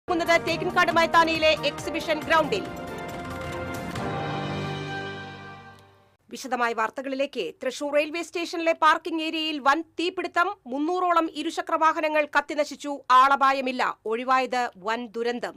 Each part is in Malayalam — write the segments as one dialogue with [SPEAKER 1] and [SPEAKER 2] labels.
[SPEAKER 1] തേക്കിൻകാട് മൈതാനിയിലെ എക്സിബിഷൻ ഗ്രൗണ്ടിൽ. വിശദമായ വാർത്തകളിലേക്ക്. തൃശൂർ റെയിൽവേ സ്റ്റേഷനിലെ പാർക്കിംഗ് ഏരിയയിൽ വൻ തീപിടുത്തം. 300ഓളം ഇരുചക്രവാഹനങ്ങൾ കത്തിനശിച്ചു. ആളപായമില്ല. ഒഴിവായത് വൻ ദുരന്തം.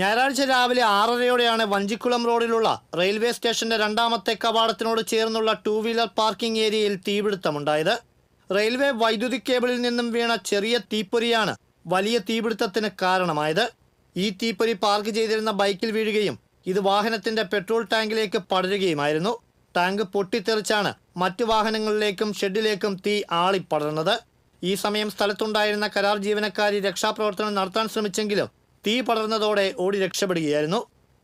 [SPEAKER 2] ഞായറാഴ്ച രാവിലെ 6:30യോടെയാണ് വഞ്ചിക്കുളം റോഡിലുള്ള റെയിൽവേ സ്റ്റേഷന്റെ രണ്ടാമത്തെ കവാടത്തിനോട് ചേർന്നുള്ള 2 വീലർ പാർക്കിംഗ് ഏരിയയിൽ തീപിടുത്തമുണ്ടായത്. റെയിൽവേ വൈദ്യുതി കേബിളിൽ നിന്നും വീണ ചെറിയ തീപ്പൊരിയാണ് വലിയ തീപിടുത്തത്തിന് കാരണമായത്. ഈ തീപ്പൊരി പാർക്ക് ചെയ്തിരുന്ന ബൈക്കിൽ വീഴുകയും ഇത് വാഹനത്തിന്റെ പെട്രോൾ ടാങ്കിലേക്ക് പടരുകയുമായിരുന്നു. ടാങ്ക് പൊട്ടിത്തെറിച്ചാണ് മറ്റു വാഹനങ്ങളിലേക്കും ഷെഡിലേക്കും തീ ആളിപ്പടർന്നത്. ഈ സമയം സ്ഥലത്തുണ്ടായിരുന്ന കരാർ ജീവനക്കാരി രക്ഷാപ്രവർത്തനം നടത്താൻ ശ്രമിച്ചെങ്കിലും തീ പടർന്നതോടെ ഓടി രക്ഷപ്പെടുകയായിരുന്നു.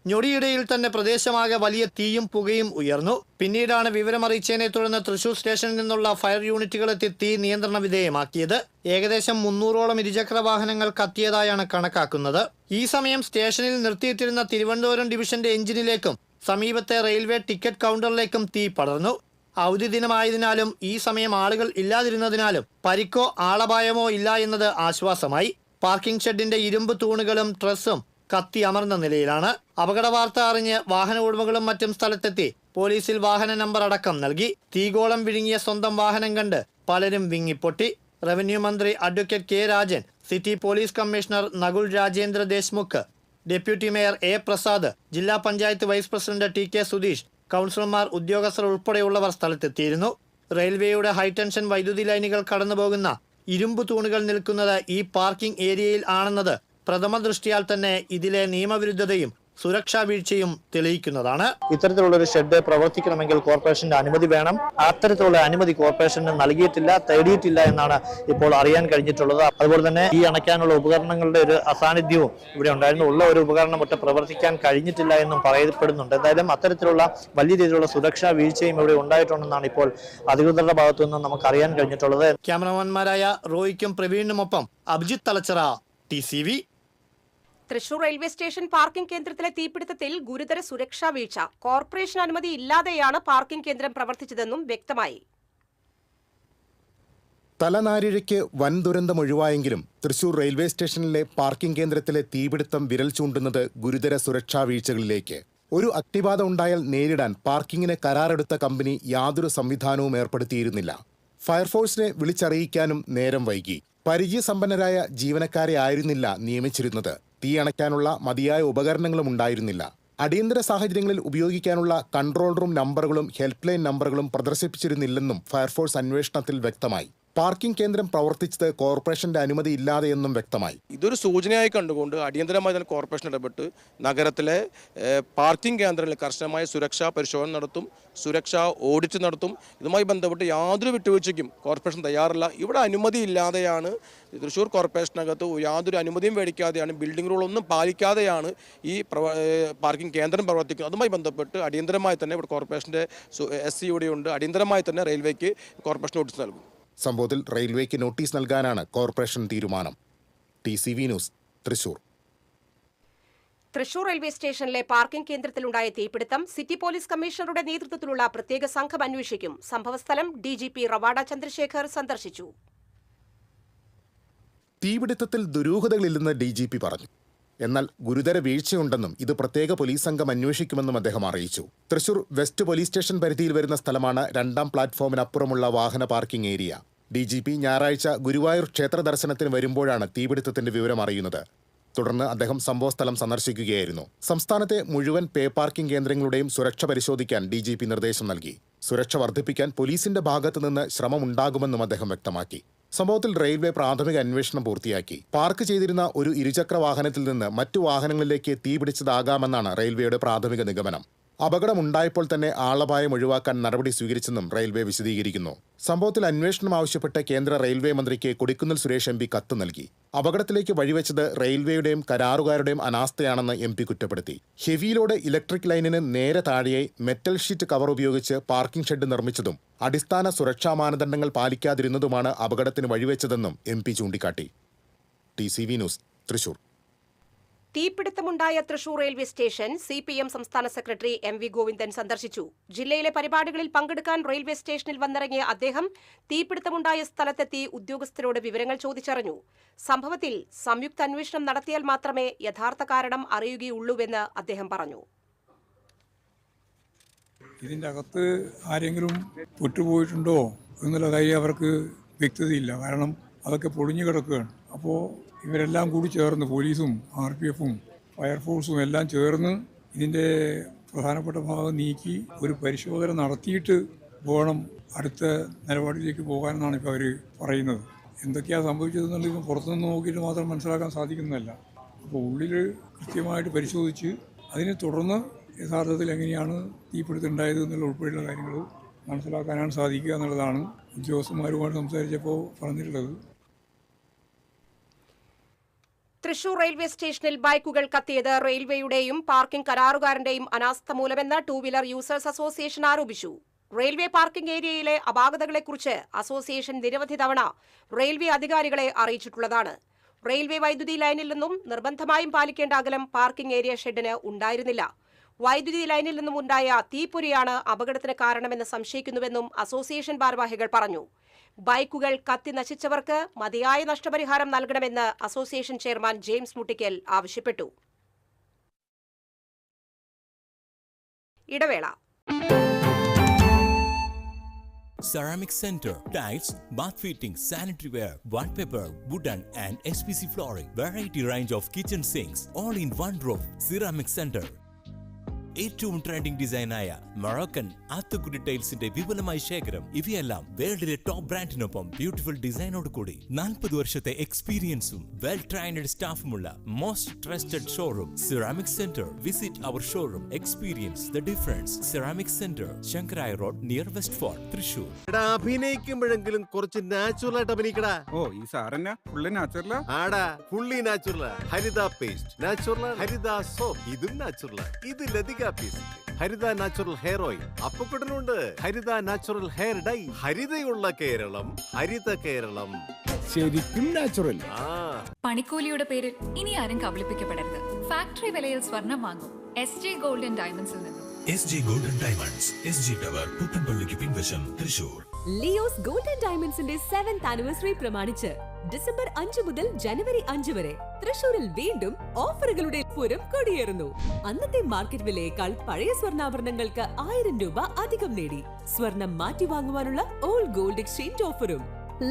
[SPEAKER 2] ഞൊടിയിടയിൽ തന്നെ പ്രദേശമാകെ വലിയ തീയും പുകയും ഉയർന്നു. പിന്നീടാണ് വിവരമറിയിച്ചതിനെ തുടർന്ന് തൃശൂർ സ്റ്റേഷനിൽ നിന്നുള്ള ഫയർ യൂണിറ്റുകളെത്തി തീ നിയന്ത്രണ വിധേയമാക്കിയത്. ഏകദേശം 300ഓളം ഇരുചക്ര വാഹനങ്ങൾ കത്തിയതായാണ് കണക്കാക്കുന്നത്. ഈ സമയം സ്റ്റേഷനിൽ നിർത്തിയിട്ടിരുന്ന തിരുവനന്തപുരം ഡിവിഷന്റെ എഞ്ചിനിലേക്കും സമീപത്തെ റെയിൽവേ ടിക്കറ്റ് കൗണ്ടറിലേക്കും തീ പടർന്നു. അവധി ദിനമായതിനാലും ഈ സമയം ആളുകൾ ഇല്ലാതിരുന്നതിനാലും പരിക്കോ ആളപായമോ ഇല്ല എന്നത് ആശ്വാസമായി. പാർക്കിംഗ് ഷെഡിന്റെ ഇരുമ്പ് തൂണുകളും ട്രസ്സും കത്തി അമർന്ന നിലയിലാണ്. അപകട വാർത്ത അറിഞ്ഞ് വാഹന ഉടമകളും മറ്റും സ്ഥലത്തെത്തി പോലീസിൽ വാഹന നമ്പർ അടക്കം നൽകി. തീഗോളം വിഴുങ്ങിയ സ്വന്തം വാഹനം കണ്ട് പലരും വിങ്ങിപ്പൊട്ടി. റവന്യൂ മന്ത്രി advocate K Rajan, city police commissioner Nakul Rajendra Deshmukh, deputy mayor A Prasad, ജില്ലാ panchayat vice president T K Sudheesh, കൗൺസിലർമാർ, ഉദ്യോഗസ്ഥർ ഉൾപ്പെടെയുള്ളവർ സ്ഥലത്തെത്തിയിരുന്നു. റെയിൽവേയുടെ ഹൈടെൻഷൻ വൈദ്യുതി ലൈനുകൾ കടന്നുപോകുന്ന ഇരുമ്പ് തൂണുകൾ നിൽക്കുന്നത് ഈ പാർക്കിംഗ് ഏരിയയിൽ ആണെന്നത് പ്രഥമ ദൃഷ്ടിയാൽ തന്നെ ഇതിലെ നിയമവിരുദ്ധതയും സുരക്ഷാ വീഴ്ചയും തെളിയിക്കുന്നതാണ്. ഇത്തരത്തിലുള്ളൊരു ഷെഡ് പ്രവർത്തിക്കണമെങ്കിൽ കോർപ്പറേഷന്റെ അനുമതി വേണം. അത്തരത്തിലുള്ള അനുമതി കോർപ്പറേഷന് നൽകിയിട്ടില്ല, തേടിയിട്ടില്ല എന്നാണ് ഇപ്പോൾ അറിയാൻ കഴിഞ്ഞിട്ടുള്ളത്. അതുപോലെ തന്നെ ഈ അണയ്ക്കാനുള്ള ഉപകരണങ്ങളുടെ ഒരു അസാന്നിധ്യവും ഇവിടെ ഉണ്ടായിരുന്നു. ഉള്ള ഒരു ഉപകരണം ഒട്ട് പ്രവർത്തിക്കാൻ കഴിഞ്ഞിട്ടില്ല എന്നും പറയപ്പെടുന്നുണ്ട്. എന്തായാലും അത്തരത്തിലുള്ള വലിയ രീതിയിലുള്ള സുരക്ഷാ വീഴ്ചയും ഇവിടെ ഉണ്ടായിട്ടുണ്ടെന്നാണ് ഇപ്പോൾ അധികൃതരുടെ ഭാഗത്തു നിന്ന് നമുക്ക് അറിയാൻ കഴിഞ്ഞിട്ടുള്ളത്. ക്യാമറമാൻമാരായ റോയിക്കും പ്രവീണിനുമൊപ്പം Abhijith Thalachira, TCV.
[SPEAKER 1] Thrissur railway station parking കേന്ദ്രത്തിലെ തീപിടുത്തത്തിൽ ഗുരുതര സുരക്ഷാ വീഴ്ച. കോർപ്പറേഷൻ അനുമതി ഇല്ലാതെയാണ് പാർക്കിംഗ് കേന്ദ്രം പ്രവർത്തിച്ചതെന്നും വ്യക്തമായി.
[SPEAKER 3] തലനാരിഴയ്ക്ക് വൻ ദുരന്തം ഒഴിവായെങ്കിലും തൃശൂർ റെയിൽവേ സ്റ്റേഷനിലെ പാർക്കിംഗ് കേന്ദ്രത്തിലെ തീപിടുത്തം വിരൽ ചൂണ്ടുന്നത് ഗുരുതര സുരക്ഷാ വീഴ്ചകളിലേക്ക്. ഒരു അഗ്നിബാധ ഉണ്ടായാൽ നേരിടാൻ പാർക്കിങ്ങിന് കരാറെടുത്ത കമ്പനി യാതൊരു സംവിധാനവും ഏർപ്പെടുത്തിയിരുന്നില്ല. ഫയർഫോഴ്സിനെ വിളിച്ചറിയിക്കാനും നേരം വൈകി. പരിചയസമ്പന്നരായ ജീവനക്കാരെ ആയിരുന്നില്ല നിയമിച്ചിരുന്നത്. തീ അണയ്ക്കാനുള്ള മതിയായ ഉപകരണങ്ങളും ഉണ്ടായിരുന്നില്ല. അടിയന്തര സാഹചര്യങ്ങളിൽ ഉപയോഗിക്കാനുള്ള കൺട്രോൾ റൂം നമ്പറുകളും ഹെൽപ്പ് ലൈൻ നമ്പറുകളും പ്രദർശിപ്പിച്ചിരുന്നില്ലെന്നും ഫയർഫോഴ്സ് അന്വേഷണത്തിൽ വ്യക്തമായി. പാർക്കിംഗ് കേന്ദ്രം പ്രവർത്തിച്ചത് കോർപ്പറേഷന്റെ അനുമതി ഇല്ലാതെയെന്നും വ്യക്തമായി.
[SPEAKER 4] ഇതൊരു സൂചനയായി കണ്ടുകൊണ്ട് അടിയന്തരമായി തന്നെ കോർപ്പറേഷൻ ഇടപെട്ട് നഗരത്തിലെ പാർക്കിംഗ് കേന്ദ്രങ്ങളിൽ കർശനമായ സുരക്ഷാ പരിശോധന നടത്തും, സുരക്ഷാ ഓഡിറ്റ് നടത്തും. ഇതുമായി ബന്ധപ്പെട്ട് യാതൊരു വിട്ടുവീഴ്ചയ്ക്കും കോർപ്പറേഷൻ തയ്യാറല്ല. ഇവിടെ അനുമതി ഇല്ലാതെയാണ് തൃശ്ശൂർ കോർപ്പറേഷനകത്ത് യാതൊരു അനുമതിയും മേടിക്കാതെയാണ്, ബിൽഡിംഗ് റൂളൊന്നും പാലിക്കാതെയാണ് ഈ പാർക്കിംഗ് കേന്ദ്രം പ്രവർത്തിക്കുന്നത്. അതുമായി ബന്ധപ്പെട്ട് അടിയന്തരമായി തന്നെ ഇവിടെ കോർപ്പറേഷൻ്റെ SC ഉണ്ട്. അടിയന്തരമായി തന്നെ റെയിൽവേക്ക് കോർപ്പറേഷൻ നോട്ടീസ് നൽകും.
[SPEAKER 3] സംഭവത്തിൽ റെയിൽവേക്ക് നോട്ടീസ് നൽകാനാണ് കോർപ്പറേഷൻ തീരുമാനം. TCV news, Thrissur.
[SPEAKER 1] Thrissur railway സ്റ്റേഷനിലെ പാർക്കിംഗ് കേന്ദ്രത്തിലുണ്ടായ തീപിടുത്തം സിറ്റി പോലീസ് കമ്മീഷണറുടെ നേതൃത്വത്തിലുള്ള പ്രത്യേക സംഘം അന്വേഷിക്കും. സംഭവസ്ഥലം DGP റവാഡ ചന്ദ്രശേഖർ സന്ദർശിച്ചു.
[SPEAKER 3] തീപിടുത്തത്തിൽ ദുരൂഹതകളില്ലെന്ന് DGP പറഞ്ഞു. എന്നാൽ ഗുരുതര വീഴ്ചയുണ്ടെന്നും ഇത് പ്രത്യേക പോലീസ് സംഘം അന്വേഷിക്കുമെന്നും അദ്ദേഹം അറിയിച്ചു. തൃശൂർ വെസ്റ്റ് പോലീസ് സ്റ്റേഷൻ പരിധിയിൽ വരുന്ന സ്ഥലമാണ് 2ാം പ്ലാറ്റ്ഫോമിനപ്പുറമുള്ള വാഹന പാർക്കിംഗ് ഏരിയ. DGP ഞായറാഴ്ച ഗുരുവായൂർ ക്ഷേത്ര ദർശനത്തിന് വരുമ്പോഴാണ് തീപിടുത്തത്തിന്റെ വിവരം അറിയുന്നത്. തുടർന്ന് അദ്ദേഹം സംഭവസ്ഥലം സന്ദർശിക്കുകയായിരുന്നു. സംസ്ഥാനത്തെ മുഴുവൻ പേ പാർക്കിംഗ് കേന്ദ്രങ്ങളുടെയും സുരക്ഷ പരിശോധിക്കാൻ DGP നിർദ്ദേശം നൽകി. സുരക്ഷ വർദ്ധിപ്പിക്കാൻ പോലീസിന്റെ ഭാഗത്തുനിന്ന് ശ്രമമുണ്ടാകുമെന്നും അദ്ദേഹം വ്യക്തമാക്കി. സംഭവത്തിൽ റെയിൽവേ പ്രാഥമിക അന്വേഷണം പൂർത്തിയാക്കി. പാർക്ക് ചെയ്തിരുന്ന ഒരു ഇരുചക്ര വാഹനത്തിൽ നിന്ന് മറ്റു വാഹനങ്ങളിലേക്ക് തീപിടിച്ചതാകാമെന്നാണ് റെയിൽവേയുടെ പ്രാഥമിക നിഗമനം. അപകടമുണ്ടായപ്പോൾ തന്നെ ആളപായം ഒഴിവാക്കാൻ നടപടി സ്വീകരിച്ചെന്നും റെയിൽവേ വിശദീകരിക്കുന്നു. സംഭവത്തിൽ അന്വേഷണം ആവശ്യപ്പെട്ട് കേന്ദ്ര റെയിൽവേ മന്ത്രിക്ക് കൊടിക്കുന്നിൽ സുരേഷ് MP കത്ത് നൽകി. അപകടത്തിലേക്ക് വഴിവെച്ചത് റെയിൽവേയുടെയും കരാറുകാരുടെയും അനാസ്ഥയാണെന്ന് MP കുറ്റപ്പെടുത്തി. ഹെവി ലോഡ് ഇലക്ട്രിക് ലൈനിന് നേരെ താഴെയായി മെറ്റൽ ഷീറ്റ് കവർ ഉപയോഗിച്ച് പാർക്കിംഗ് ഷെഡ് നിർമ്മിച്ചതും അടിസ്ഥാന സുരക്ഷാ മാനദണ്ഡങ്ങൾ പാലിക്കാതിരുന്നതുമാണ് അപകടത്തിന് വഴിവെച്ചതെന്നും MP ചൂണ്ടിക്കാട്ടി. TCV news, Thrissur.
[SPEAKER 1] തീപിടുത്തമുണ്ടായ തൃശൂർ റെയിൽവേ സ്റ്റേഷൻ CPM സംസ്ഥാന സെക്രട്ടറി MV ഗോവിന്ദൻ സന്ദർശിച്ചു. ജില്ലയിലെ പരിപാടികളിൽ പങ്കെടുക്കാൻ റെയിൽവേ സ്റ്റേഷനിൽ വന്നിറങ്ങിയ അദ്ദേഹം തീപിടുത്തമുണ്ടായ സ്ഥലത്തെത്തി ഉദ്യോഗസ്ഥരോട് വിവരങ്ങൾ ചോദിച്ചറിഞ്ഞു. സംഭവത്തിൽ സംയുക്ത അന്വേഷണം നടത്തിയാൽ മാത്രമേ യഥാർത്ഥ കാരണം അറിയുകയുള്ളൂവെന്ന് അദ്ദേഹം പറഞ്ഞു.
[SPEAKER 5] ഇതിൻ്റെ അകത്ത് ആരെങ്കിലും പെട്ടുപോയിട്ടുണ്ടോ എന്നുള്ള കാര്യം അവർക്ക് വ്യക്തതയില്ല. കാരണം അതൊക്കെ പൊളിഞ്ഞു കിടക്കുകയാണ്. അപ്പോൾ ഇവരെല്ലാം കൂടി ചേർന്ന് പോലീസും RPFും ഫയർഫോഴ്സും എല്ലാം ചേർന്ന് ഇതിൻ്റെ പ്രധാനപ്പെട്ട ഭാഗം നീക്കി ഒരു പരിശോധന നടത്തിയിട്ട് വേണം അടുത്ത നിലപാടിലേക്ക് പോകാനെന്നാണ് ഇപ്പോൾ അവർ പറയുന്നത്. എന്തൊക്കെയാണ് സംഭവിച്ചതെന്നുള്ളത് പുറത്തുനിന്ന് നോക്കിയിട്ട് മാത്രം മനസ്സിലാക്കാൻ സാധിക്കുന്നതല്ല. അപ്പോൾ ഉള്ളിൽ കൃത്യമായിട്ട് പരിശോധിച്ച് അതിനെ തുടർന്ന് യഥാർത്ഥത്തിൽ എങ്ങനെയാണ് തീപിടുത്തമുണ്ടായത് എന്നുള്ള ഉൾപ്പെടെയുള്ള കാര്യങ്ങൾ മനസ്സിലാക്കാനാണ് സാധിക്കുക എന്നുള്ളതാണ് ഉദ്യോഗസ്ഥന്മാരുമായിട്ട് സംസാരിച്ചപ്പോൾ പറഞ്ഞിട്ടുള്ളത്.
[SPEAKER 1] തൃശൂർ റെയിൽവേ സ്റ്റേഷനിൽ ബൈക്കുകൾ കത്തിയത് റെയിൽവേയുടെയും പാർക്കിംഗ് കരാറുകാരന്റെയും അനാസ്ഥ മൂലമെന്ന് ടൂ വീലർ യൂസേഴ്സ് അസോസിയേഷൻ ആരോപിച്ചു. റെയിൽവേ പാർക്കിംഗ് ഏരിയയിലെ അപാകതകളെക്കുറിച്ച് അസോസിയേഷൻ നിരവധി തവണ റെയിൽവേ അധികാരികളെ അറിയിച്ചിട്ടുള്ളതാണ്. റെയിൽവേ വൈദ്യുതി ലൈനിൽ നിന്നും നിർബന്ധമായും പാലിക്കേണ്ട അകലം പാർക്കിംഗ് ഏരിയ ഷെഡിന് ഉണ്ടായിരുന്നില്ല. വൈദ്യുതി ലൈനിൽ നിന്നും ഉണ്ടായ തീപ്പൊരിയാണ് അപകടത്തിന് കാരണമെന്ന് സംശയിക്കുന്നുവെന്നും അസോസിയേഷൻ ഭാരവാഹികൾ പറഞ്ഞു. ബൈക്കുകൾ കത്തി നശിച്ചവർക്ക് മതിയായ നഷ്ടപരിഹാരം നൽകണമെന്ന് അസോസിയേഷൻ ചെയർമാൻ ജെയിംസ് മുട്ടിക്കൽ ആവശ്യപ്പെട്ടു. ഇടവേള.
[SPEAKER 6] Ceramic Center, tiles, bath fittings, sanitary ware, wallpaper, wooden and SPC flooring, variety range of kitchen sinks, all in one roof. Ceramic Center. ഏറ്റവും ട്രെൻഡിംഗ് ഡിസൈനായ മൊറോക്കൻ ആത്തുകുടി ടൈൽസിന്റെ വിപുലമായ ശേഖരം. ഇവയെല്ലാം വേൾഡിലെ ടോപ്പ് ബ്രാൻഡിനൊപ്പം ബ്യൂട്ടിഫുൾ ഡിസൈനോട് കൂടി 40 വർഷത്തെ എക്സ്പീരിയൻസും വെൽ ട്രെയിൻഡ് സ്റ്റാഫുമുള്ള most trusted showroom ceramic centre. Visit our showroom, experience the difference. Ceramic centre, Sankaraiya road, near west fort, Thrissur.
[SPEAKER 7] അഭിനയിക്കുമ്പോഴെങ്കിലും കുറച്ച് നാച്ചുറൽ ആയിട്ട് അഭിനയിക്കടാ.
[SPEAKER 8] ഓ, ഈ സാറന്നെ ഫുള്ളി നാച്ചുറലാ?
[SPEAKER 7] ആടാ, ഫുള്ളി നാച്ചുറലാ. ഹരിത പേസ്റ്റ് നാച്ചുറൽ, ഹരിത സോപ്പ് ഇതും നാച്ചുറൽ. ഇത് ലതിക പേസ്റ്റ്, ഹരിത നാച്ചുറൽ ഹെയർ ഓയിൽ, അപ്പക്കുട്ടനുണ്ട് ഹരിത natural hair dye. ഹരിതയുള്ള Keralam, Haritha Keralam,
[SPEAKER 8] ശരിക്കും നാച്ചുറൽ.
[SPEAKER 9] പണിക്കൂലിയുടെ പേരിൽ ഇനി ആരും കബളിപ്പിക്കപ്പെടരുത്. ഫാക്ടറി വിലയിൽ സ്വർണം വാങ്ങും SJ ഗോൾഡൻ ഡയമണ്ട്സിൽ നിന്നും.
[SPEAKER 6] SJ golden diamonds, SG tower, പുത്തൻപള്ളിക്ക് പിൻവശം, തൃശൂർ.
[SPEAKER 10] ലിയോസ് ഗോൾഡൻ ഡയമണ്ട്സിന്റെ 7th ആനിവേഴ്സറി പ്രമാണിച്ച് ഡിസംബർ 5 മുതൽ ജനുവരി 5 വരെ തൃശൂരിൽ വീണ്ടും ഓഫറുകളുടെ പൂരം കൊടിയേറുന്നു. അന്നത്തെ മാർക്കറ്റ് വിലയേക്കാൾ പഴയ സ്വർണ്ണാഭരണങ്ങൾക്ക് 1000 രൂപ അധികം നേടി സ്വർണം മാറ്റി വാങ്ങുവാനുള്ള ഓൾ ഗോൾഡ് എക്സ്ചേഞ്ച് ഓഫറും.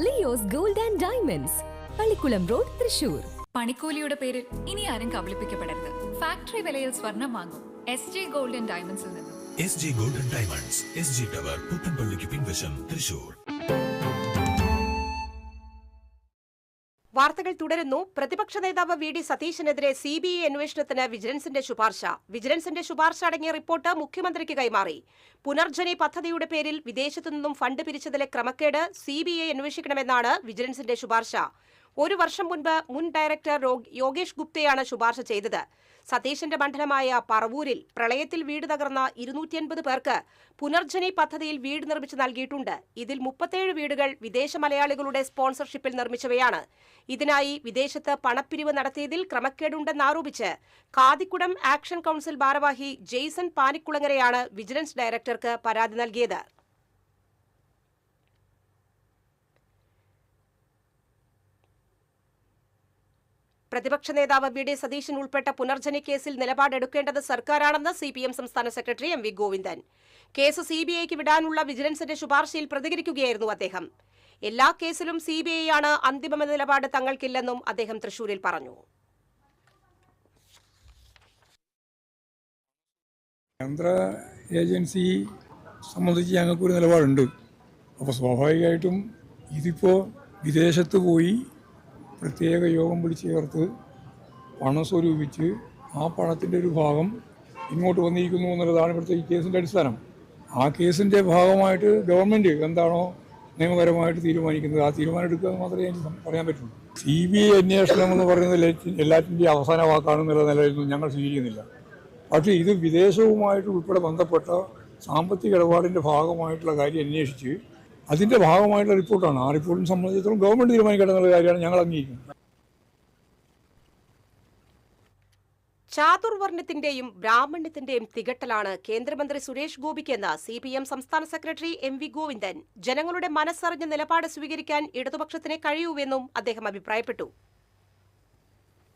[SPEAKER 10] Leo's gold and diamonds, Pallikulam road, Thrissur.
[SPEAKER 9] പണിക്കൂലിയുടെ പേരിൽ ഇനി ആരും കബളിപ്പിക്കപ്പെടരുത്. ഫാക്ടറി വിലയിൽ സ്വർണം വാങ്ങും SJ ഗോൾഡൻ ഡയമണ്ട്സിൽ നിന്നും.
[SPEAKER 6] SJ golden diamonds, SG tower, പുത്തൻപള്ളിക്ക് പിൻവശം, തൃശൂർ.
[SPEAKER 1] വാർത്തകൾ തുടരുന്നു. പ്രതിപക്ഷ നേതാവ് VD സതീശനെതിരെ CBI അന്വേഷണത്തിന് വിജിലൻസിന്റെ ശുപാർശ അടങ്ങിയ റിപ്പോർട്ട് മുഖ്യമന്ത്രിക്ക് കൈമാറി. പുനർജനി പദ്ധതിയുടെ പേരിൽ വിദേശത്തുനിന്നും ഫണ്ട് പിരിച്ചതിലെ ക്രമക്കേട് CBI അന്വേഷിക്കണമെന്നാണ് വിജിലൻസിന്റെ ശുപാർശ. 1 വർഷം മുൻപ് മുൻ ഡയറക്ടർ യോഗേഷ് ഗുപ്തയാണ് ശുപാർശ ചെയ്തത്. സതീശന്റെ മണ്ഡലമായ പറവൂരിൽ പ്രളയത്തിൽ വീട് തകർന്ന 250 പേർക്ക് പുനർജനി പദ്ധതിയിൽ വീട് നിർമ്മിച്ചു നൽകിയിട്ടുണ്ട്. ഇതിൽ 37 വീടുകൾ വിദേശ മലയാളികളുടെ സ്പോൺസർഷിപ്പിൽ നിർമ്മിച്ചവയാണ്. ഇതിനായി വിദേശത്ത് പണപ്പിരിവ് നടത്തിയതിൽ ക്രമക്കേടുണ്ടെന്നാരോപിച്ച് കാതിക്കുടം ആക്ഷൻ കൗൺസിൽ ഭാരവാഹി ജെയ്സൺ പാനിക്കുളങ്ങരയാണ് വിജിലൻസ് ഡയറക്ടർക്ക് പരാതി നൽകിയത്. പ്രതിപക്ഷ നേതാവ് VD സതീശൻ ഉൾപ്പെട്ട പുനർജനി കേസിൽ നിലപാടെടുക്കേണ്ടത് സർക്കാരാണെന്ന് CPM സംസ്ഥാന സെക്രട്ടറി MV ഗോവിന്ദൻ. കേസ് CBIക്ക് വിടാനുള്ള വിജിലൻസിന്റെ ശുപാർശയിൽ പ്രതികരിക്കുകയായിരുന്നു അദ്ദേഹം. എല്ലാ കേസിലും CBI ആണ് അന്തിമ നിലപാട് തങ്ങൾക്കില്ലെന്നും അദ്ദേഹം തൃശൂരിൽ പറഞ്ഞു.
[SPEAKER 5] കേന്ദ്ര ഏജൻസി സംബന്ധിച്ച് ഞങ്ങൾക്കൊരു നിലപാടുണ്ട്. അപ്പോൾ സ്വാഭാവികമായിട്ടും ഇതിപ്പോൾ വിദേശത്ത് പോയി പ്രത്യേക യോഗം വിളിച്ച് ചേർത്ത് പണം സ്വരൂപിച്ച് ആ പണത്തിൻ്റെ ഒരു ഭാഗം ഇങ്ങോട്ട് വന്നിരിക്കുന്നു എന്നുള്ളതാണ് ഇവിടുത്തെ ഈ കേസിൻ്റെ അടിസ്ഥാനം. ആ കേസിൻ്റെ ഭാഗമായിട്ട് ഗവൺമെൻറ് എന്താണോ നിയമപരമായിട്ട് തീരുമാനിക്കുന്നത് ആ തീരുമാനം എടുക്കുക എന്ന് മാത്രമേ എനിക്ക് പറയാൻ പറ്റുള്ളൂ. CBI അന്വേഷണം എന്ന് പറയുന്നത് എല്ലാറ്റിൻ്റെയും അവസാന വാക്കാണെന്നുള്ള നിലയിലൊന്നും ഞങ്ങൾ സ്വീകരിക്കുന്നില്ല. പക്ഷേ ഇത് വിദേശവുമായിട്ട് ഉൾപ്പെടെ ബന്ധപ്പെട്ട സാമ്പത്തിക ഇടപാടിൻ്റെ ഭാഗമായിട്ടുള്ള കാര്യം അന്വേഷിച്ച് അതിൻ്റെ ഭാഗമായിട്ടുള്ള റിപ്പോർട്ടാണ്. ആ റിപ്പോർട്ടിനെ സംബന്ധിച്ചിടത്തോളം ഗവൺമെൻറ് തീരുമാനിക്കേണ്ട എന്നുള്ള കാര്യമാണ് ഞങ്ങൾ അംഗീകരിക്കുന്നത്.
[SPEAKER 1] ചാതുർവർണ്ണത്തിന്റെയും ബ്രാഹ്മണ്യത്തിന്റെയും തികട്ടലാണ് കേന്ദ്രമന്ത്രി സുരേഷ് ഗോപിക്കെന്ന് CPM സംസ്ഥാന സെക്രട്ടറി MV ഗോവിന്ദൻ. ജനങ്ങളുടെ മനസ്സറിഞ്ഞ നിലപാട് സ്വീകരിക്കാൻ ഇടതുപക്ഷത്തിന് കഴിയൂവെന്നും അദ്ദേഹം അഭിപ്രായപ്പെട്ടു.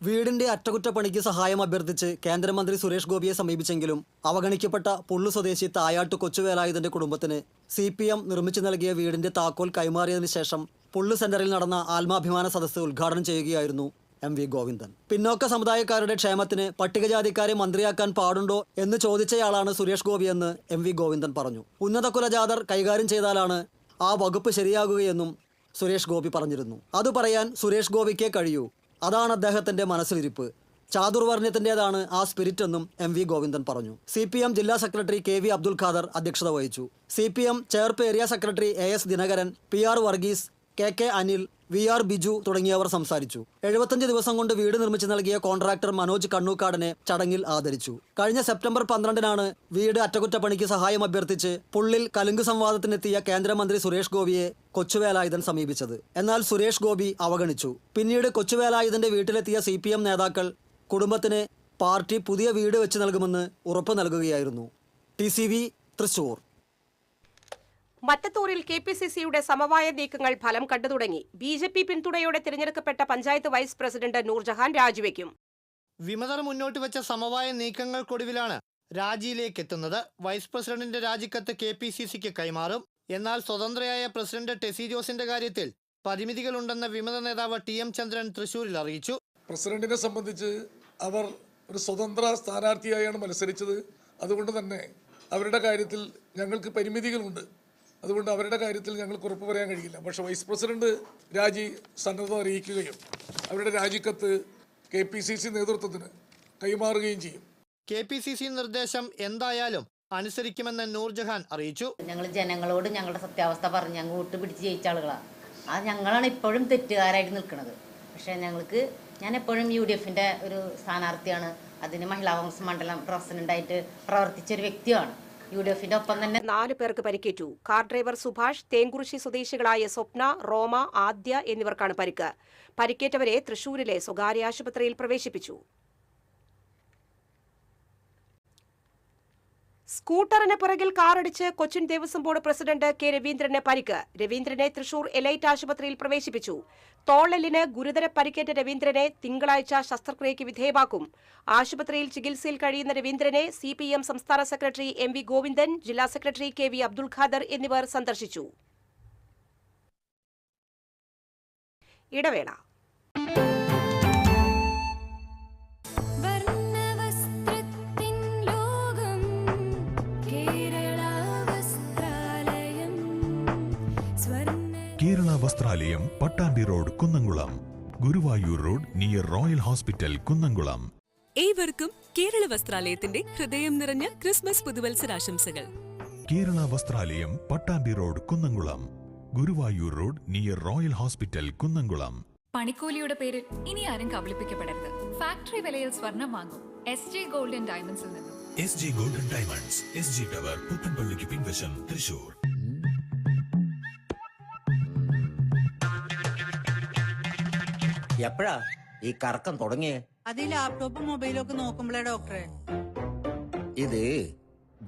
[SPEAKER 11] വീടിന്റെ അറ്റകുറ്റപ്പണിക്ക് സഹായം അഭ്യർത്ഥിച്ച് കേന്ദ്രമന്ത്രി സുരേഷ് ഗോപിയെ സമീപിച്ചെങ്കിലും അവഗണിക്കപ്പെട്ട പുള്ളു സ്വദേശി തായാട്ട് കൊച്ചുവേലായുധന്റെ കുടുംബത്തിന് CPM നിർമ്മിച്ചു നൽകിയ വീടിന്റെ താക്കോൽ കൈമാറിയതിനു ശേഷം പുള്ളു സെന്ററിൽ നടന്ന ആത്മാഭിമാന സദസ്സ് ഉദ്ഘാടനം ചെയ്യുകയായിരുന്നു MV ഗോവിന്ദൻ. പിന്നോക്ക സമുദായക്കാരുടെ ക്ഷേമത്തിന് പട്ടികജാതിക്കാരെ മന്ത്രിയാക്കാൻ പാടുണ്ടോ എന്ന് ചോദിച്ചയാളാണ് സുരേഷ് ഗോപിയെന്ന് MV ഗോവിന്ദൻ പറഞ്ഞു. ഉന്നത കുലജാതർ കൈകാര്യം ചെയ്താലാണ് ആ വകുപ്പ് ശരിയാകുകയെന്നും സുരേഷ് ഗോപി പറഞ്ഞിരുന്നു. അത് പറയാൻ സുരേഷ് ഗോപിക്കേ കഴിയൂ. അതാണ് അദ്ദേഹത്തിന്റെ മനസ്സിലിരിപ്പ്. ചാതുർവർണ്ണത്തിൻ്റെതാണ് ആ സ്പിരിറ്റ് എന്നും MV ഗോവിന്ദൻ പറഞ്ഞു. CPM ജില്ലാ സെക്രട്ടറി KV അബ്ദുൽ ഖാദർ അധ്യക്ഷത വഹിച്ചു. CPM Cherpu area secretary AS Dinakaran, PR Varghese, KK Anil, VR Biju തുടങ്ങിയവർ സംസാരിച്ചു. 75 ദിവസം കൊണ്ട് വീട് നിർമ്മിച്ചു നൽകിയ കോൺട്രാക്ടർ മനോജ് കണ്ണൂക്കാടിനെ ചടങ്ങിൽ ആദരിച്ചു. കഴിഞ്ഞ സെപ്റ്റംബർ 12-നാണ് വീട് അറ്റകുറ്റപ്പണിക്ക് സഹായം അഭ്യർത്ഥിച്ച് പുള്ളിൽ കലുങ്ക് സംവാദത്തിനെത്തിയ കേന്ദ്രമന്ത്രി സുരേഷ് ഗോപിയെ കൊച്ചുവേലായുധൻ സമീപിച്ചത്. എന്നാൽ സുരേഷ് ഗോപി അവഗണിച്ചു. പിന്നീട് കൊച്ചുവേലായുധന്റെ വീട്ടിലെത്തിയ CPM നേതാക്കൾ കുടുംബത്തിന് പാർട്ടി പുതിയ വീട് വെച്ച് നൽകുമെന്ന് ഉറപ്പ് നൽകുകയായിരുന്നു. TCV തൃശൂർ.
[SPEAKER 1] മറ്റത്തൂരിൽ KPCCയുടെ സമവായ നീക്കങ്ങൾ ഫലം കണ്ടു തുടങ്ങി. BJP പിന്തുണയോടെ തിരഞ്ഞെടുക്കപ്പെട്ട പഞ്ചായത്ത് വൈസ് പ്രസിഡന്റ് നൂർജഹാൻ രാജിവെക്കും.
[SPEAKER 2] വിമതർ മുന്നോട്ട് വെച്ച സമവായ നീക്കങ്ങൾക്കൊടുവിലാണ് രാജിയിലേക്ക് എത്തുന്നത്. വൈസ് പ്രസിഡന്റിന്റെ രാജിക്കത്ത് KPCCക്ക് കൈമാറും. എന്നാൽ സ്വതന്ത്രയായ പ്രസിഡന്റ് ടെസി ജോസിന്റെ കാര്യത്തിൽ പരിമിതികളുണ്ടെന്ന് വിമത നേതാവ് TM ചന്ദ്രൻ തൃശൂരിൽ അറിയിച്ചു.
[SPEAKER 5] പ്രസിഡന്റിനെ സംബന്ധിച്ച് അവർ ഒരു സ്വതന്ത്ര സ്ഥാനാർത്ഥിയായാണ് മത്സരിച്ചത്. അതുകൊണ്ട് തന്നെ അവരുടെ കാര്യത്തിൽ ഞങ്ങൾക്ക് പരിമിതികളുണ്ട്. അതുകൊണ്ട് അവരുടെ കാര്യത്തിൽ ഞങ്ങൾക്ക് ഉറപ്പ് പറയാൻ കഴിയില്ല. പക്ഷേ വൈസ് പ്രസിഡന്റ് രാജി സന്നദ്ധത അറിയിക്കുകയും അവരുടെ രാജിക്കത്ത് KPCC നേതൃത്വത്തിന് കൈമാറുകയും ചെയ്യും.
[SPEAKER 2] KPCC നിർദ്ദേശം എന്തായാലും അനുസരിക്കുമെന്ന് നൂർജഹാൻ അറിയിച്ചു.
[SPEAKER 12] ഞങ്ങൾ ജനങ്ങളോട് ഞങ്ങളുടെ സത്യാവസ്ഥ പറഞ്ഞ് ഞങ്ങൾ വോട്ട് പിടിച്ച് ജയിച്ച ആളുകളാണ്. അത് ഞങ്ങളാണ് ഇപ്പോഴും തെറ്റുകാരായിട്ട് നിൽക്കുന്നത്. പക്ഷേ ഞാൻ എപ്പോഴും UDFന്റെ ഒരു സ്ഥാനാർത്ഥിയാണ്. അതിന് മഹിളാ കോൺഗ്രസ് മണ്ഡലം പ്രസിഡന്റായിട്ട് പ്രവർത്തിച്ചൊരു വ്യക്തിയാണ്. UDFന്റെ ഒപ്പം തന്നെ
[SPEAKER 1] 4 പേർക്ക് പരിക്കേറ്റു. കാർ ഡ്രൈവർ സുഭാഷ്, തേങ്കുറിശി സ്വദേശികളായ സ്വപ്ന, റോമ, ആദ്യ എന്നിവർക്കാണ് പരിക്ക്. പരിക്കേറ്റവരെ തൃശൂരിലെ സ്വകാര്യ ആശുപത്രിയിൽ പ്രവേശിപ്പിച്ചു. സ്കൂട്ടറിന് പുറകിൽ കാറടിച്ച് Cochin Devaswom board president K രവീന്ദ്രന് പരിക്ക്. രവീന്ദ്രനെ തൃശൂർ എലൈറ്റ് ആശുപത്രിയിൽ പ്രവേശിപ്പിച്ചു. തോളെല്ലിന് ഗുരുതര പരിക്കേറ്റ രവീന്ദ്രനെ തിങ്കളാഴ്ച ശസ്ത്രക്രിയയ്ക്ക് വിധേയമാക്കും. ആശുപത്രിയിൽ ചികിത്സയിൽ കഴിയുന്ന രവീന്ദ്രനെ CPM സംസ്ഥാന സെക്രട്ടറി MV ഗോവിന്ദൻ, ജില്ലാ സെക്രട്ടറി KV അബ്ദുൽ ഖാദർ എന്നിവർ സന്ദർശിച്ചു. ഇടവേള.
[SPEAKER 6] Kerala Vasthralayam, Pattambi road, Kunnamkulam. Guruvayur road near royal hospital, Kunnamkulam.
[SPEAKER 10] ഏവർക്കും കേരള വസ്ത്രാലയത്തിന്റെ ഹൃദയം നിറഞ്ഞ ക്രിസ്മസ് പുതുവത്സരാശംസകൾ.
[SPEAKER 6] Kerala Vasthralayam, Pattambi road, Kunnamkulam. Guruvayur road near royal hospital, Kunnamkulam.
[SPEAKER 9] പണിക്കൂലിയുടെ പേരിൽ ഇനി ആരും കബളിപ്പിക്കപ്പെടരുത്. ഫാക്ടറി വിലയിൽ സ്വർണം വാങ്ങും SJ ഗോൾഡ് ആൻഡ് ഡയമണ്ട്സിൽ നിന്നും.
[SPEAKER 6] SJ gold and diamonds, SG tower, പുത്തൻപള്ളിക്ക് പിൻവശം, തൃശൂർ.
[SPEAKER 13] എപ്പോഴാ ഈ കറക്കം തുടങ്ങിയേ?
[SPEAKER 14] അത് ഈ ലാപ്ടോപ്പും മൊബൈലും ഒക്കെ നോക്കുമ്പോഴേ ഡോക്ടറെ.
[SPEAKER 13] ഇത്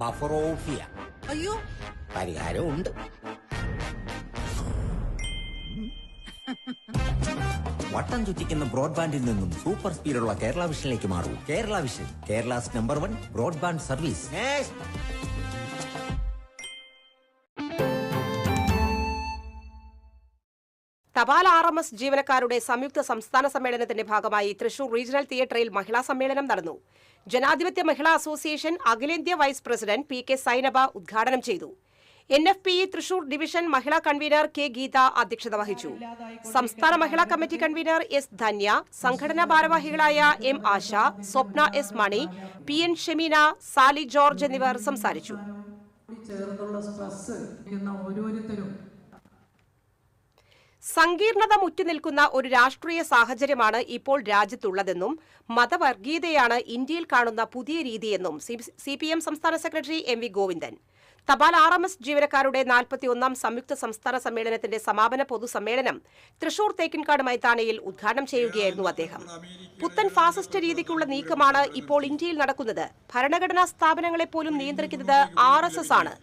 [SPEAKER 13] ബഫറോഫിയ.
[SPEAKER 14] അയ്യോ,
[SPEAKER 13] പരിഹാരമുണ്ട്. വട്ടം ചുറ്റിക്കുന്ന ബ്രോഡ്ബാൻഡിൽ നിന്നും സൂപ്പർ സ്പീഡുള്ള കേരള വിഷനിലേക്ക് മാറൂ. Kerala vision, Kerala's number 1 broadband service.
[SPEAKER 1] തപാൽ RMS ജീവനക്കാരുടെ സംയുക്ത സംസ്ഥാന സമ്മേളനത്തിന്റെ ഭാഗമായി തൃശൂർ റീജിയണൽ തിയേറ്ററിൽ മഹിളാ സമ്മേളനം നടന്നു. ജനാധിപത്യ മഹിളാ അസോസിയേഷൻ അഖിലേന്ത്യാ വൈസ് പ്രസിഡന്റ് PK സൈനബ ഉദ്ഘാടനം ചെയ്തു. NFPE തൃശൂർ ഡിവിഷൻ മഹിളാ കൺവീനർ K ഗീത അധ്യക്ഷത വഹിച്ചു. സംസ്ഥാന മഹിളാ കമ്മിറ്റി കൺവീനർ S ധന്യ, സംഘടനാ ഭാരവാഹികളായ M ആശ, സ്വപ്ന S മണി, PN ഷെമീന, സാലി ജോർജ് എന്നിവർ സംസാരിച്ചു. സങ്കീർണത മുറ്റുനിൽക്കുന്ന ഒരു രാഷ്ട്രീയ സാഹചര്യമാണ് ഇപ്പോൾ രാജ്യത്തുള്ളതെന്നും മതവർഗീയതയാണ് ഇന്ത്യയിൽ കാണുന്ന പുതിയ രീതിയെന്നും CPM സംസ്ഥാന സെക്രട്ടറി MV ഗോവിന്ദൻ. തപാൽ RMS ജീവനക്കാരുടെ 41ാം സംയുക്ത സംസ്ഥാന സമ്മേളനത്തിന്റെ സമാപന പൊതുസമ്മേളനം തൃശൂർ തേക്കിൻകാട് മൈതാനിയിൽ ഉദ്ഘാടനം ചെയ്യുകയായിരുന്നു അദ്ദേഹം. പുത്തൻ ഫാസിസ്റ്റ് രീതിക്കുള്ള നീക്കമാണ് ഇപ്പോൾ ഇന്ത്യയിൽ നടക്കുന്നത്. ഭരണഘടനാ സ്ഥാപനങ്ങളെ പോലും നിയന്ത്രിക്കുന്നത് RSS ആണ്.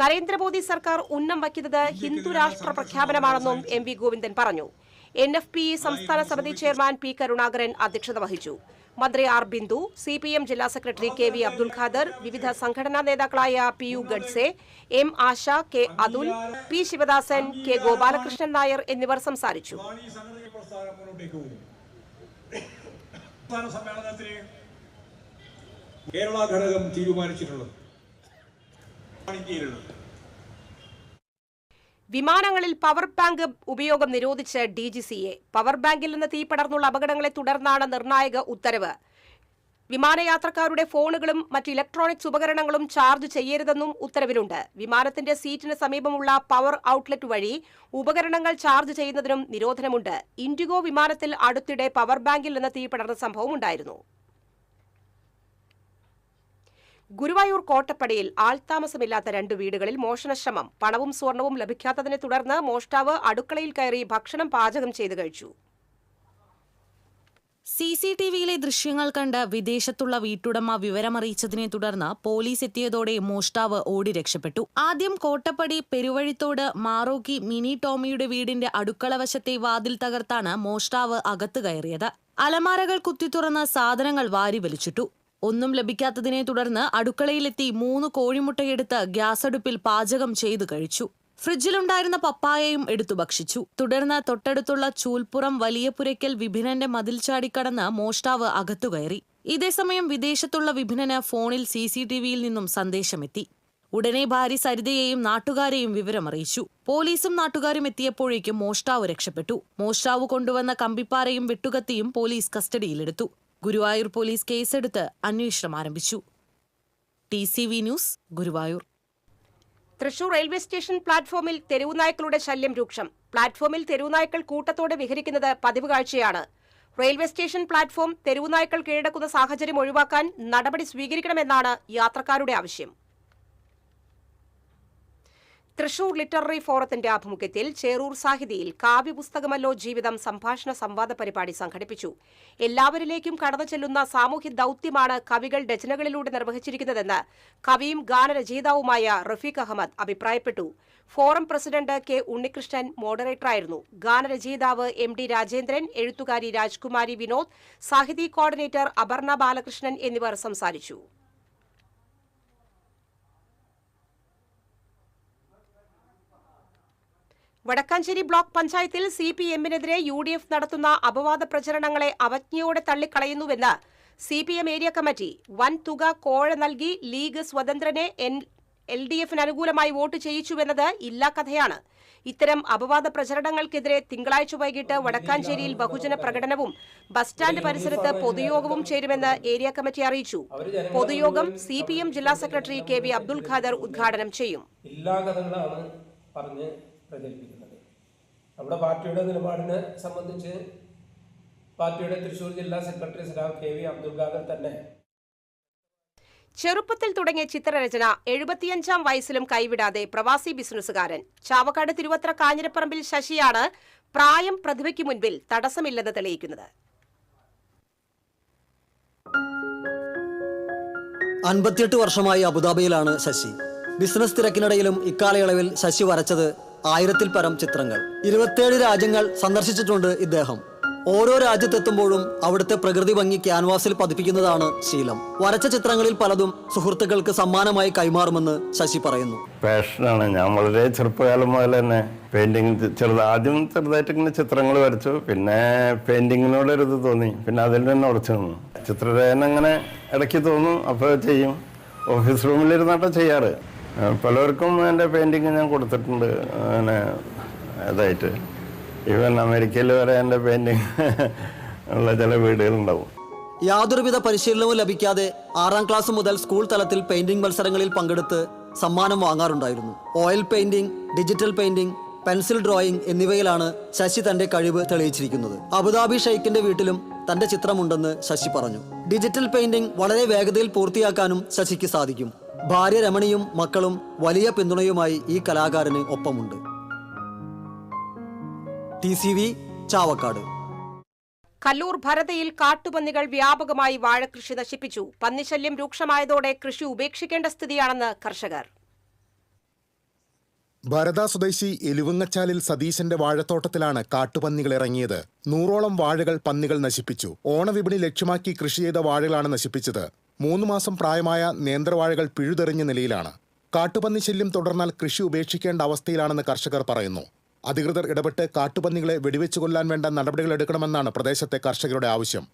[SPEAKER 1] നരേന്ദ്രമോദി സർക്കാർ ഉന്നം വയ്ക്കുന്നത് ഹിന്ദു രാഷ്ട്ര പ്രഖ്യാപനമാണെന്നും MV ഗോവിന്ദൻ പറഞ്ഞു. NFPE സംസ്ഥാന സമിതി ചെയർമാൻ P കരുണാകരൻ അധ്യക്ഷത വഹിച്ചു. മന്ത്രി R ബിന്ദു, CPM ജില്ലാ സെക്രട്ടറി KV അബ്ദുൽ ഖാദർ, വിവിധ സംഘടനാ നേതാക്കളായ PU ഗഡ്സെ, M ആശ, K Atul, P Sivadasan, K Gopalakrishnan Nair എന്നിവർ സംസാരിച്ചു.
[SPEAKER 5] കേരള ഘടകം തീരുമാനിച്ചിട്ടുള്ളത്
[SPEAKER 1] വിമാനങ്ങളിൽ പവർ ബാങ്ക് ഉപയോഗം നിരോധിച്ച് DGCA. പവർ ബാങ്കിൽ നിന്ന് തീ പടർന്നുള്ള അപകടങ്ങളെ തുടർന്നാണ് നിർണായക ഉത്തരവ്. വിമാനയാത്രക്കാരുടെ ഫോണുകളും മറ്റ് ഇലക്ട്രോണിക്സ് ഉപകരണങ്ങളും ചാർജ് ചെയ്യരുതെന്നും ഉത്തരവിലുണ്ട്. വിമാനത്തിന്റെ സീറ്റിന് സമീപമുള്ള പവർ ഔട്ട്ലെറ്റ് വഴി ഉപകരണങ്ങൾ ചാർജ് ചെയ്യുന്നതിനും നിരോധനമുണ്ട്. ഇൻഡിഗോ വിമാനത്തിൽ അടുത്തിടെ പവർ ബാങ്കിൽ നിന്ന് തീ പടർന്ന സംഭവം ഉണ്ടായിരുന്നു. ഗുരുവായൂർ കോട്ടപ്പടിയിൽ ആൾതാമസമില്ലാത്ത 2 വീടുകളിൽ മോഷണശ്രമം. പണവും സ്വർണവും ലഭിക്കാത്തതിനെ തുടർന്ന് മോഷ്ടാവ് അടുക്കളയിൽ കയറി ഭക്ഷണം പാചകം ചെയ്ത് കഴിച്ചു.
[SPEAKER 15] CCTVയിലെ ദൃശ്യങ്ങൾ കണ്ട് വിദേശത്തുള്ള വീട്ടുടമ വിവരമറിയിച്ചതിനെ തുടർന്ന് പോലീസ് എത്തിയതോടെ മോഷ്ടാവ് ഓടി രക്ഷപ്പെട്ടു. ആദ്യം കോട്ടപ്പടി പെരുവഴിത്തോട് മാറോക്കി മിനി ടോമിയുടെ വീടിന്റെ അടുക്കള വശത്തെ വാതിൽ തകർത്താണ് മോഷ്ടാവ് അകത്ത് കയറിയത്. അലമാരകൾ കുത്തിത്തുറന്ന് സാധനങ്ങൾ വാരി വലിച്ചിട്ടു. ഒന്നും ലഭിക്കാത്തതിനെ തുടർന്ന് അടുക്കളയിലെത്തി 3 കോഴിമുട്ടയെടുത്ത് ഗ്യാസ് അടുപ്പിൽ പാചകം ചെയ്തു കഴിച്ചു. ഫ്രിഡ്ജിലുണ്ടായിരുന്ന പപ്പായയും എടുത്തു ഭക്ഷിച്ചു. തുടർന്ന് തൊട്ടടുത്തുള്ള ചൂൽപ്പുറം വലിയ പുരയ്ക്കൽ വിപിനന്റെ മതിൽ ചാടിക്കടന്ന് മോഷ്ടാവ് അകത്തുകയറി. ഇതേസമയം വിദേശത്തുള്ള വിപിനന് ഫോണിൽ CCTVയിൽ നിന്നും സന്ദേശമെത്തി. ഉടനെ ഭാര്യ സരിതയെയും നാട്ടുകാരെയും വിവരമറിയിച്ചു. പോലീസും നാട്ടുകാരും എത്തിയപ്പോഴേക്കും മോഷ്ടാവ് രക്ഷപ്പെട്ടു. മോഷ്ടാവ് കൊണ്ടുവന്ന കമ്പിപ്പാരയും വെട്ടുകത്തിയും പോലീസ് കസ്റ്റഡിയിലെടുത്തു. ഗുരുവായൂർ പോലീസ് കേസെടുത്ത് അന്വേഷണം ആരംഭിച്ചു. TCV news, Guruvayur.
[SPEAKER 1] Thrissur railway station പ്ലാറ്റ്ഫോമിൽ തെരുവുനായ്ക്കളുടെ ശല്യം രൂക്ഷം. പ്ലാറ്റ്ഫോമിൽ തെരുവുനായ്ക്കൾ കൂട്ടത്തോടെ വിഹരിക്കുന്നത് പതിവ് കാഴ്ചയാണ്. റെയിൽവേ സ്റ്റേഷൻ പ്ലാറ്റ്ഫോം തെരുവുനായ്ക്കൾ കീഴടക്കുന്ന സാഹചര്യം ഒഴിവാക്കാൻ നടപടി സ്വീകരിക്കണമെന്നാണ് യാത്രക്കാരുടെ ആവശ്യം. തൃശൂർ ലിറ്റററി ഫോറത്തിന്റെ ആഭിമുഖ്യത്തിൽ ചേറൂർ സാഹിതിയിൽ കാവ്യപുസ്തകമല്ലോ ജീവിതം സംഭാഷണ സംവാദ പരിപാടി സംഘടിപ്പിച്ചു. എല്ലാവരിലേക്കും കടന്നു ചെല്ലുന്ന സാമൂഹ്യ ദൌത്യമാണ് കവികൾ രചനകളിലൂടെ നിർവഹിച്ചിരിക്കുന്നതെന്ന് കവിയും ഗാനരചയിതാവുമായ റഫീഖ് അഹമ്മദ് അഭിപ്രായപ്പെട്ടു. ഫോറം പ്രസിഡന്റ് K ഉണ്ണികൃഷ്ണൻ മോഡറേറ്ററായിരുന്നു. ഗാനരചയിതാവ് MD രാജേന്ദ്രൻ, എഴുത്തുകാരി രാജ്കുമാരി വിനോദ്, സാഹിതി കോർഡിനേറ്റർ അപർണ ബാലകൃഷ്ണൻ എന്നിവർ സംസാരിച്ചു. വടക്കാഞ്ചേരി ബ്ലോക്ക് പഞ്ചായത്തിൽ CPM-നെതിരെ UDF നടത്തുന്ന അപവാദ പ്രചരണങ്ങളെ അവജ്ഞയോടെ തള്ളിക്കളയുന്നുവെന്ന് CPM ഏരിയ കമ്മിറ്റി. വൻ തുക കോഴ നൽകി ലീഗ് സ്വതന്ത്രനെ LDF-ന് അനുകൂലമായി വോട്ട് ചെയ്യിച്ചുവെന്നത് ഇല്ലാ കഥയാണ്. ഇത്തരം അപവാദ പ്രചരണങ്ങൾക്കെതിരെ തിങ്കളാഴ്ച വൈകിട്ട് വടക്കാഞ്ചേരിയിൽ ബഹുജന പ്രകടനവും ബസ് സ്റ്റാൻഡ് പരിസരത്ത് പൊതുയോഗവും ചേരുമെന്ന് ഏരിയ കമ്മിറ്റി അറിയിച്ചു. പൊതുയോഗം CPM ജില്ലാ സെക്രട്ടറി KV അബ്ദുൽ ഖാദർ ഉദ്ഘാടനം ചെയ്യും.
[SPEAKER 16] പ്രചരിപ്പിക്കുന്നത് നമ്മുടെ പാർട്ടിയുടെ നിലപാടിനെ സംബന്ധിച്ച് പാർട്ടിയുടെ തൃശൂർ ജില്ലാ സെക്രട്ടറി സഖാവ് KV അബ്ദുൽ ഖാദർ തന്നെ
[SPEAKER 1] ചെറുപ്പത്തിൽ തുടങ്ങിയ ചിത്രരചന 75ാം വയസ്സിലും കൈവിടാതെ പ്രവാസി ബിസിനസ്സുകാരൻ. ചാവക്കാട് തിരുവത്ര കാഞ്ഞിരപ്പറമ്പിൽ ശശിയാണ് പ്രായം പ്രതിഭയ്ക്ക് മുൻപിൽ തടസ്സമില്ലെന്ന് തെളിയിക്കുന്നത്.
[SPEAKER 11] 58 വർഷമായി അബുദാബിയിലാണ് ശശി. ബിസിനസ് തിരക്കിനിടയിലും ഇക്കാലയളവിൽ ശശി വരച്ചത് 1000-ൽ പരം ചിത്രങ്ങൾ. 27 രാജ്യങ്ങൾ സന്ദർശിച്ചിട്ടുണ്ട് ഇദ്ദേഹം. ഓരോ രാജ്യത്തെത്തുമ്പോഴും അവിടുത്തെ പ്രകൃതി ഭംഗി ക്യാൻവാസിൽ പതിപ്പിക്കുന്നതാണ് ശീലം. വരച്ച ചിത്രങ്ങളിൽ പലതും സുഹൃത്തുക്കൾക്ക് സമ്മാനമായി കൈമാറുമെന്ന് ശശി പറയുന്നു.
[SPEAKER 17] പാഷനാണ്. ഞാൻ വളരെ ചെറുപ്പകാലം മുതൽ തന്നെ പെയിന്റിങ് ആദ്യം ചെറുതായിട്ട് ഇങ്ങനെ ചിത്രങ്ങൾ വരച്ചു. പിന്നെ പെയിന്റിങ്ങിനോടൊരിത് തോന്നി. പിന്നെ അതിൽ തന്നെ ഉറച്ചു നിന്നു. ചിത്രരചന അങ്ങനെ ഇടയ്ക്ക് തോന്നും, അപ്പോൾ ചെയ്യും. ഓഫീസ് റൂമിലിരുന്നാട്ടോ ചെയ്യാറ്. പലർക്കും എൻ്റെ പെയിന്റിങ് ഞാൻ കൊടുത്തിട്ടുണ്ട്. അങ്ങനെ ഇതായിട്ട് ഈവൻ അമേരിക്കയിൽ വരെ എൻ്റെ പെയിന്റിങ് ഉള്ള ചില വീടുകളുണ്ടാവും.
[SPEAKER 11] യാതൊരുവിധ പരിശീലനവും ലഭിക്കാതെ 6ാം ക്ലാസ് മുതൽ സ്കൂൾ തലത്തിൽ പെയിന്റിംഗ് മത്സരങ്ങളിൽ പങ്കെടുത്ത് സമ്മാനം വാങ്ങാറുണ്ടായിരുന്നു. Oil painting, digital painting, pencil drawing എന്നിവയിലാണ് ശശി തന്റെ കഴിവ് തെളിയിച്ചിരിക്കുന്നത്. അബുദാബി ഷെയ്ഖിന്റെ വീട്ടിലും തന്റെ ചിത്രമുണ്ടെന്ന് ശശി പറഞ്ഞു. ഡിജിറ്റൽ പെയിന്റിംഗ് വളരെ വേഗതയിൽ പൂർത്തിയാക്കാനും ശശിക്ക് സാധിക്കും. ഭാര്യ രമണിയും മക്കളും വലിയ പിന്തുണയുമായി ഈ കലാകാരന് ഒപ്പമുണ്ട്. TCV ചാവക്കാട്.
[SPEAKER 1] കല്ലൂർ ഭരതയിൽ കാട്ടുപന്നികൾ വ്യാപകമായി വാഴകൃഷി നശിപ്പിച്ചു. പന്നിശല്യം രൂക്ഷമായതോടെ കൃഷി ഉപേക്ഷിക്കേണ്ട സ്ഥിതിയാണെന്ന് കർഷകർ.
[SPEAKER 3] ഭരത സ്വദേശി എലുവങ്ങച്ചാലിൽ സതീശന്റെ വാഴത്തോട്ടത്തിലാണ് കാട്ടുപന്നികൾ ഇറങ്ങിയത്. 100ഓളം വാഴകൾ പന്നികൾ നശിപ്പിച്ചു. ഓണവിപണി ലക്ഷ്യമാക്കി കൃഷി ചെയ്ത വാഴകളാണ് നശിപ്പിച്ചത്. 3 മാസം പ്രായമായ നേന്ത്രവാഴകൾ പിഴുതെറിഞ്ഞ നിലയിലാണ്. കാട്ടുപന്നി ശല്യം തുടർന്നാൽ കൃഷി ഉപേക്ഷിക്കേണ്ട അവസ്ഥയിലാണെന്ന് കർഷകർ പറയുന്നു. അധികൃതർ ഇടപെട്ട് കാട്ടുപന്നികളെ വെടിവെച്ചു കൊല്ലാൻ വേണ്ട നടപടികൾ എടുക്കണമെന്നാണ് പ്രദേശത്തെ കർഷകരുടെ ആവശ്യം.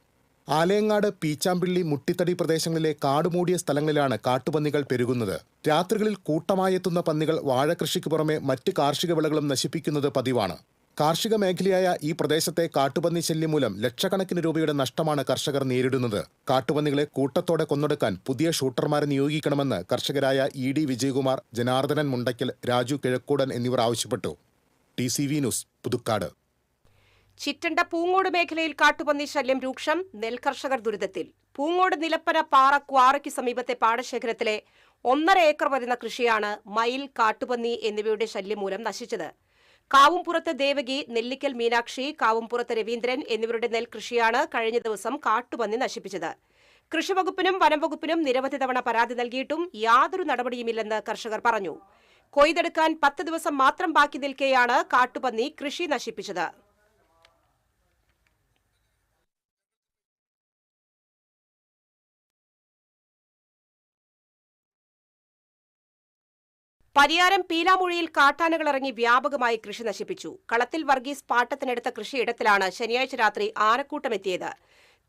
[SPEAKER 3] ആലയങ്ങാട്, പീച്ചാമ്പിള്ളി, മുട്ടിത്തടി പ്രദേശങ്ങളിലെ കാടുമൂടിയ സ്ഥലങ്ങളിലാണ് കാട്ടുപന്നികൾ പെരുകുന്നത്. രാത്രികളിൽ കൂട്ടമായി എത്തുന്ന പന്നികൾ വാഴകൃഷിക്ക് പുറമെ മറ്റ് കാർഷിക വിളകളും നശിപ്പിക്കുന്നത് പതിവാണ്. കാർഷിക മേഖലയായ ഈ പ്രദേശത്തെ കാട്ടുപന്നി ശല്യം മൂലം ലക്ഷക്കണക്കിന് രൂപയുടെ നഷ്ടമാണ് കർഷകർ നേരിടുന്നത്. കാട്ടുപന്നികളെ കൂട്ടത്തോടെ കൊന്നൊടുക്കാൻ പുതിയ ഷൂട്ടർമാരെ നിയോഗിക്കണമെന്ന് കർഷകരായ ED വിജയകുമാർ, ജനാർദ്ദനൻ മുണ്ടയ്ക്കൽ, രാജു കിഴക്കൂടൻ എന്നിവർ ആവശ്യപ്പെട്ടു. TCV news, Puthukkad.
[SPEAKER 1] ചിറ്റണ്ട പൂങ്ങോട് മേഖലയിൽ കാട്ടുപന്നി ശല്യം രൂക്ഷം. നെൽകർഷകർ ദുരിതത്തിൽ. പൂങ്ങോട് നിലപ്പന പാറ ക്വാറയ്ക്ക് സമീപത്തെ പാടശേഖരത്തിലെ 1.5 ഏക്കർ വരുന്ന കൃഷിയാണ് മയിൽ, കാട്ടുപന്നി എന്നിവയുടെ ശല്യം മൂലം നശിച്ചത്. കാവുംപുറത്ത് ദേവകി, നെല്ലിക്കൽ മീനാക്ഷി, കാവുംപുറത്ത് രവീന്ദ്രൻ എന്നിവരുടെ നെൽകൃഷിയാണ് കഴിഞ്ഞ ദിവസം കാട്ടുപന്നി നശിപ്പിച്ചത്. കൃഷിവകുപ്പിനും വനംവകുപ്പിനും നിരവധി തവണ പരാതി നൽകിയിട്ടും യാതൊരു നടപടിയുമില്ലെന്ന് കർഷകർ പറഞ്ഞു. കൊയ്തെടുക്കാൻ 10 ദിവസം മാത്രം ബാക്കി നിൽക്കെയാണ് കാട്ടുപന്നി കൃഷി നശിപ്പിച്ചത്. പരിയാരം പീലാമൊഴിയിൽ കാട്ടാനകൾ ഇറങ്ങി വ്യാപകമായി കൃഷി നശിപ്പിച്ചു. കളത്തിൽ വർഗീസ് പാട്ടത്തിനെടുത്ത കൃഷിയിടത്തിലാണ് ശനിയാഴ്ച രാത്രി ആനക്കൂട്ടമെത്തിയത്.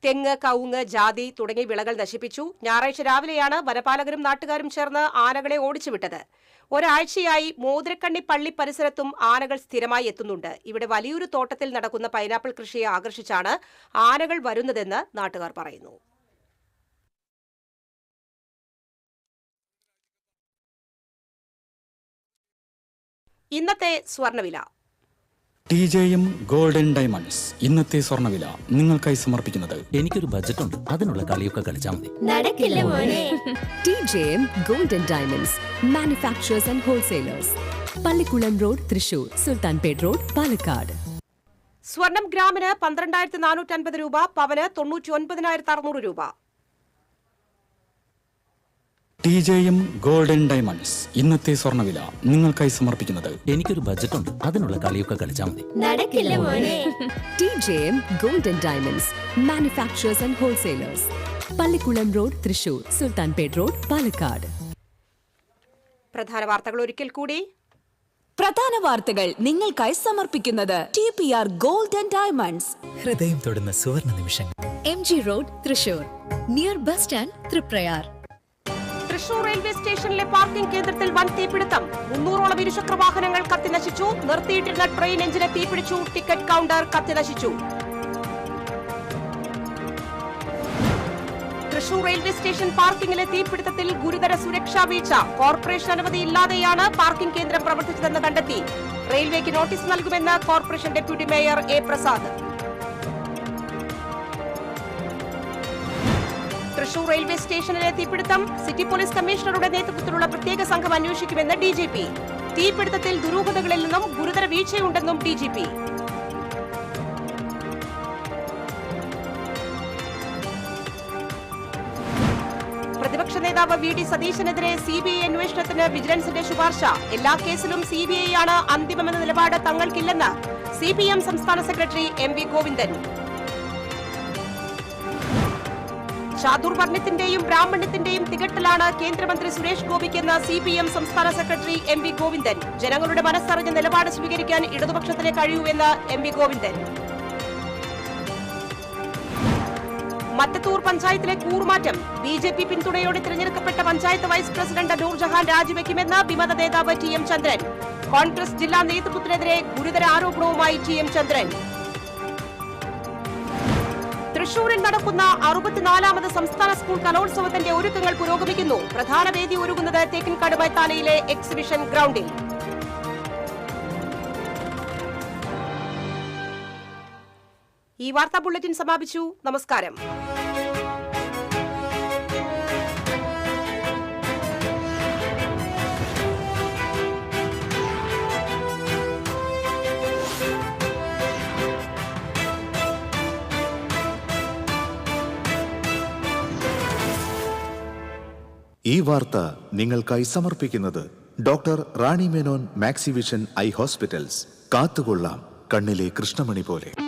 [SPEAKER 1] തെങ്ങ്, കവുങ്ങ്, ജാതി തുടങ്ങിയ വിളകൾ നശിപ്പിച്ചു. ഞായറാഴ്ച രാവിലെയാണ് വനപാലകരും നാട്ടുകാരും ചേർന്ന് ആനകളെ ഓടിച്ചുവിട്ടത്. ഒരാഴ്ചയായി മോതിരക്കണ്ണി പള്ളി പരിസരത്തും ആനകൾ സ്ഥിരമായി എത്തുന്നുണ്ട്. ഇവിടെ വലിയൊരു തോട്ടത്തിൽ നടക്കുന്ന പൈനാപ്പിൾ കൃഷിയെ ആകർഷിച്ചാണ് ആനകൾ വരുന്നതെന്ന് നാട്ടുകാർ പറയുന്നു. ഇന്നത്തെ സ്വർണ്ണവില.
[SPEAKER 18] TJM ഗോൾഡൻ ഡയമണ്ട്സ് ഇന്നത്തെ സ്വർണ്ണവില നിങ്ങൾക്കായി സമർപ്പിക്കുന്നത്.
[SPEAKER 6] എനിക്കൊരു ബജറ്റ് ഉണ്ട്, അതിനുള്ള കളിയൊക്കെ കളിച്ചാൽ മതി.
[SPEAKER 10] TJM golden diamonds manufacturers and wholesalers, Pallikulam road, Thrissur, Sultanpet road, Palakkad.
[SPEAKER 1] സ്വർണം ഗ്രാമിന് 12,450 രൂപ, പവന് 99,600 രൂപ.
[SPEAKER 18] TJM ഗോൾഡൻ ഡയമണ്ട്സ് ഇന്നത്തെ സ്വർണ്ണവില നിങ്ങൾക്കായി സമർപ്പിക്കുന്നത്.
[SPEAKER 6] എനിക്കൊരു ബജറ്റ് ഉണ്ട്, അതിനുള്ള കളിയൊക്കെ കളിച്ചാൽ മതി.
[SPEAKER 10] TJM golden diamonds manufacturers and wholesalers, Pallikulam road, Thrissur, Sultanpet road, Palakkad.
[SPEAKER 1] പ്രധാന വാർത്തകൾ ഒരിക്കൽ കൂടി.
[SPEAKER 10] പ്രധാന വാർത്തകൾ നിങ്ങൾക്കായി സമർപ്പിക്കുന്നത് TPR ഗോൾഡൻ ഡയമണ്ട്സ്.
[SPEAKER 6] ഹൃദയം തൊടുന്ന സുവർണ നിമിഷങ്ങൾ.
[SPEAKER 10] MG road, Thrissur, near bus stand, Triprayar.
[SPEAKER 1] Thrissur railway സ്റ്റേഷനിലെ പാർക്കിംഗ് കേന്ദ്രത്തിൽ വൻ തീപിടുത്തം. 300ഓളം ഇരുചക്ര വാഹനങ്ങൾ കത്തിനശിച്ചു. നിർത്തിയിട്ടിരുന്ന ട്രെയിൻ എഞ്ചിന് തീപിടിച്ചു. ടിക്കറ്റ് കൗണ്ടർ കത്തിനശിച്ചു. തൃശൂർ റെയിൽവേ സ്റ്റേഷൻ പാർക്കിംഗിലെ തീപിടുത്തത്തിൽ ഗുരുതര സുരക്ഷാ വീഴ്ച. കോർപ്പറേഷൻ അനുമതിയില്ലാതെയാണ് പാർക്കിംഗ് കേന്ദ്രം പ്രവർത്തിച്ചതെന്ന് കണ്ടെത്തി. റെയിൽവേക്ക് നോട്ടീസ് നൽകുമെന്ന് corporation deputy mayor A. Prasad. Thrissur railway സ്റ്റേഷനിലെ തീപിടുത്തം സിറ്റി പോലീസ് കമ്മീഷണറുടെ നേതൃത്വത്തിലുള്ള പ്രത്യേക സംഘം അന്വേഷിക്കുമെന്ന് DGP. തീപിടുത്തത്തിൽ ദുരൂഹതകളിൽ നിന്നും ഗുരുതര വീഴ്ചയുണ്ടെന്നും DGP. പ്രതിപക്ഷ നേതാവ് VD സതീശനെതിരെ CBI അന്വേഷണത്തിന് വിജിലൻസിന്റെ ശുപാർശ. എല്ലാ കേസിലും CBI ആണ് അന്തിമമെന്ന നിലപാട് തങ്ങൾക്കില്ലെന്ന് CPM സംസ്ഥാന സെക്രട്ടറി MV ഗോവിന്ദൻ. ചാതുർവർണ്ണത്തിന്റെയും ബ്രാഹ്മണ്യത്തിന്റെയും തികട്ടലാണ് കേന്ദ്രമന്ത്രി സുരേഷ് ഗോപിക്കെന്ന് CPM സംസ്ഥാന സെക്രട്ടറി MV ഗോവിന്ദൻ. ജനങ്ങളുടെ മനസ്സറിഞ്ഞ നിലപാട് സ്വീകരിക്കാൻ ഇടതുപക്ഷത്തിന് കഴിയൂ എന്ന് MV ഗോവിന്ദൻ. മറ്റത്തൂർ പഞ്ചായത്തിലെ കൂറുമാറ്റം. BJP പിന്തുണയോടെ തിരഞ്ഞെടുക്കപ്പെട്ട പഞ്ചായത്ത് വൈസ് പ്രസിഡന്റ് നൂർജഹാൻ രാജിവെക്കുമെന്ന് വിമത നേതാവ് TM ചന്ദ്രൻ. കോൺഗ്രസ് ജില്ലാ നേതൃത്വത്തിനെതിരെ ഗുരുതര ആരോപണവുമായി TM ചന്ദ്രൻ. തൃശൂരിൽ നടക്കുന്ന 64ാമത് സംസ്ഥാന സ്കൂൾ കലോത്സവത്തിന്റെ ഒരുക്കങ്ങൾ പുരോഗമിക്കുന്നു. പ്രധാന വേദി ഒരുങ്ങുന്നത് തേക്കിൻകാട് മൈതാനിയിലെ എക്സിബിഷൻ ഗ്രൗണ്ടിൽ. ഈ വാർത്താ ബുള്ളറ്റിൻ സമാപിച്ചു. നമസ്കാരം.
[SPEAKER 19] ഈ വാർത്ത നിങ്ങൾക്കായി സമർപ്പിക്കുന്നത് doctor Rani Menon Maxivision I hospitals. കാത്തുകൊള്ളാം കണ്ണിലെ കൃഷ്ണമണി പോലെ.